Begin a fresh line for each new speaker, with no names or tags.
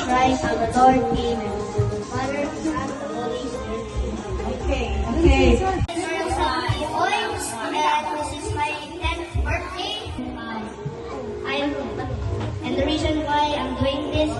Christ our Lord. Amen. Father, Son, the Holy Spirit.
Okay.
And this is my 10th birthday. And the reason why I'm doing this